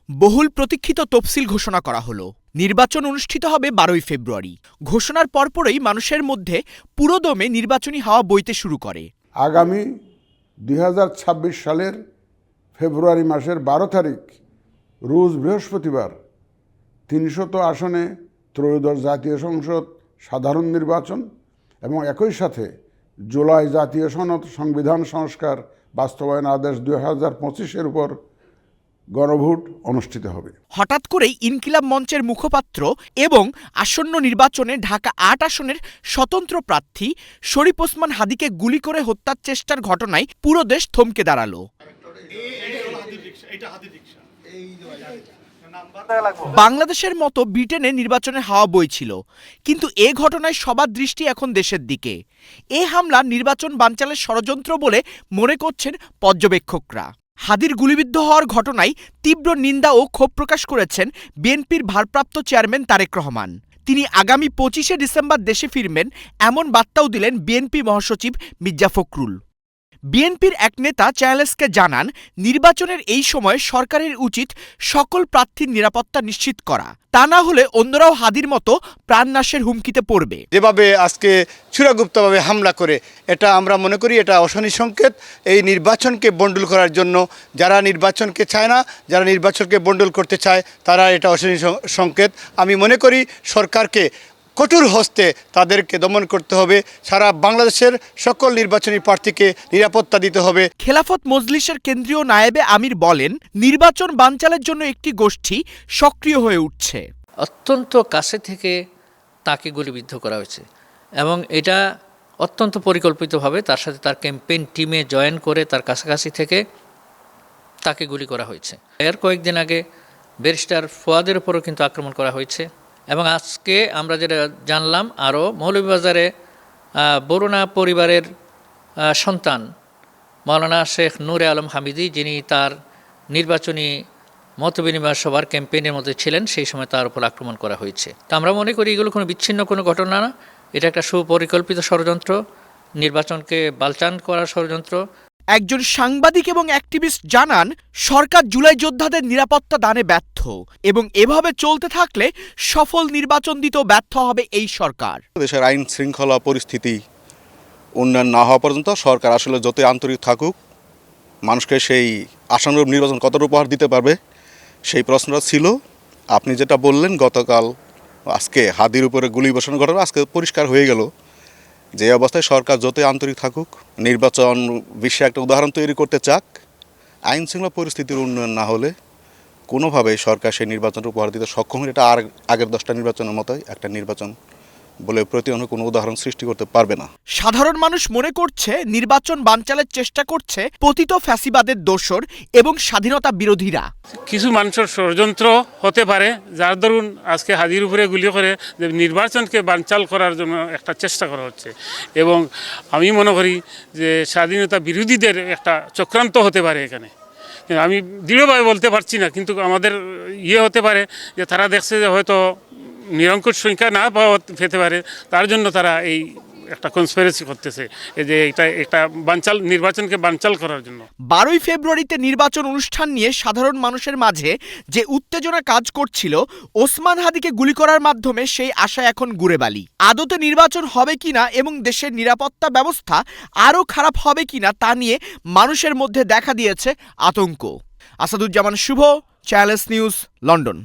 বহুল প্রতীক্ষিত তফসিল ঘোষণা করা হলো। নির্বাচন অনুষ্ঠিত হবে 12ই ফেব্রুয়ারি। ঘোষণার পরপরই মানুষের মধ্যে পুরোদমে নির্বাচনী হাওয়া বইতে শুরু করে। আগামী 2026 সালের ফেব্রুয়ারি মাসের 12 তারিখ রোজ বৃহস্পতিবার 300 আসনে ত্রয়োদশ জাতীয় সংসদ সাধারণ নির্বাচন এবং একই সাথে জুলাই জাতীয় সনদ সংবিধান সংস্কার বাস্তবায়ন আদেশ 2025-এর উপর গণভোট অনুষ্ঠিত হবে। হঠাৎ করেই ইনকিলাব মঞ্চের মুখপাত্র এবং আসন্ন নির্বাচনে ঢাকা 8 আসনের স্বতন্ত্র প্রার্থী শরীফ ওসমান হাদীকে গুলি করে হত্যার চেষ্টার ঘটনায় পুরো দেশ থমকে দাঁড়ালো। বাংলাদেশের মতো ব্রিটেনে নির্বাচনের হাওয়া বইছিল, কিন্তু এ ঘটনায় সবার দৃষ্টি এখন দেশের দিকে। এ হামলা নির্বাচন বানচালের ষড়যন্ত্র বলে মনে করছেন পর্যবেক্ষকরা। হাদীর গুলিবিদ্ধ হওয়ার ঘটনায় তীব্র নিন্দা ও ক্ষোভ প্রকাশ করেছেন বিএনপির ভারপ্রাপ্ত চেয়ারম্যান তারেক রহমান। তিনি আগামী 25শে ডিসেম্বর দেশে ফিরবেন এমন বার্তাও দিলেন বিএনপি মহাসচিব মির্জা ফখরুল। বিএনপির এক নেতা চ্যানেলসকে জানান, নির্বাচনের এই সময় সরকারের উচিত সকল প্রার্থীর নিরাপত্তা নিশ্চিত করা, তা না হলে অন্যরাও হাদীর মতো প্রাণনাশের হুমকিতে পড়বে। যেভাবে আজকে চূড়াগুপ্তভাবে হামলা করে, এটা আমরা মনে করি এটা অশনি সংকেত। এই নির্বাচনকে বন্ডল করার জন্য যারা নির্বাচনকে চায় না, যারা নির্বাচনকে বন্ডল করতে চায়, তারা এটা অশনি সংকেত। আমি মনে করি সরকারকে কঠোর হস্তে তাদেরকে দমন করতে হবে। সারা বাংলাদেশের সকল নির্বাচনী প্রার্থীকে নিরাপত্তা দিতে হবে। খেলাফত মজলিসের কেন্দ্রীয় নায়েবে আমির বলেন, নির্বাচন বানচালের জন্য একটি গোষ্ঠী সক্রিয় হয়ে উঠছে। অত্যন্ত কাছে থেকে তাকে গুলিবিদ্ধ করা হয়েছে এবং এটা অত্যন্ত পরিকল্পিতভাবে তার সাথে তার ক্যাম্পেইন টিমে জয়েন করে তার কাছাকাছি থেকে তাকে গুলি করা হয়েছে। এর কয়েকদিন আগে ব্যারিস্টার ফুয়াদের উপরও কিন্তু আক্রমণ করা হয়েছে এবং আজকে আমরা যেটা জানলাম, আরও মৌলভীবাজারে বরুণা পরিবারের সন্তান মাওলানা শেখ নূরে আলম হামিদি, যিনি তার নির্বাচনী মতবিনিময় সভার ক্যাম্পেইনের মধ্যে ছিলেন, সেই সময় তার উপর আক্রমণ করা হয়েছে। তা আমরা মনে করি এগুলো কোনো বিচ্ছিন্ন কোনো ঘটনা না, এটা একটা সুপরিকল্পিত ষড়যন্ত্র, নির্বাচনকে বালচান করার ষড়যন্ত্র। একজন সাংবাদিক এবং অ্যাক্টিভিস্ট জানান, সরকার জুলাই যোদ্ধাদের নিরাপত্তা দানে ব্যর্থ এবং এভাবে চলতে থাকলে সফল নির্বাচন দিতেও ব্যর্থ হবে এই সরকার। দেশের আইন শৃঙ্খলা পরিস্থিতি উন্নয়ন না হওয়া পর্যন্ত সরকার আসলে যতই আন্তরিক থাকুক, মানুষকে সেই আশানুরূপ নির্বাচন কতটা উপহার দিতে পারবে সেই প্রশ্নটা ছিল। আপনি যেটা বললেন, গতকাল আজকে হাদীর উপরে গুলি বসানোর ঘটনা আজকে পরিষ্কার হয়ে গেল যে অবস্থায় সরকার যতই আন্তরিক থাকুক, নির্বাচন বিশ্বে একটা উদাহরণ তৈরি করতে চাক, আইন শৃঙ্খলা পরিস্থিতির উন্নয়ন না হলে কোনোভাবেই সরকার সেই নির্বাচনটা উপহার দিতে সক্ষম হলে এটা আর আগের 10টা নির্বাচনের মতোই একটা নির্বাচন বলে প্রতিদিন কোনো উদাহরণ সৃষ্টি করতে পারবে না। সাধারণ মানুষ মনে করছে নির্বাচন বানচালের চেষ্টা করছে পতিত ফ্যাসিবাদের দোসর এবং স্বাধীনতা বিরোধীরা। কিছু মানুষের ষড়যন্ত্র হতে পারে, যার দরুন আজকে হাদীর উপরে গুলি করে নির্বাচনকে বানচাল করার জন্য একটা চেষ্টা করা হচ্ছে এবং আমি মনে করি যে স্বাধীনতা বিরোধীদের একটা চক্রান্ত হতে পারে এখানে। আমি দৃঢ়ভাবে বলতে পারছি না, কিন্তু আমাদের হতে পারে যে তারা দেখছে যে হয়তো নিরঙ্কুশ সংখ্যা না পাওয়া পেতে পারে, তার জন্য তারা এই একটা কনস্পিরেসি করতেছে, যে এটা বানচাল, নির্বাচনকে বানচাল করার জন্য। 12ই ফেব্রুয়ারিতে নির্বাচন অনুষ্ঠান নিয়ে সাধারণ মানুষের মাঝে যে উত্তেজনা কাজ করছিল, ওসমান হাদীকে গুলি করার মাধ্যমে সেই আশা এখন গুড়ে বালি। আদতে নির্বাচন হবে কিনা এবং দেশের নিরাপত্তা ব্যবস্থা আরও খারাপ হবে কিনা তা নিয়ে মানুষের মধ্যে দেখা দিয়েছে আতঙ্ক। আসাদুজ্জামান শুভ, চ্যানেলস নিউজ, লন্ডন।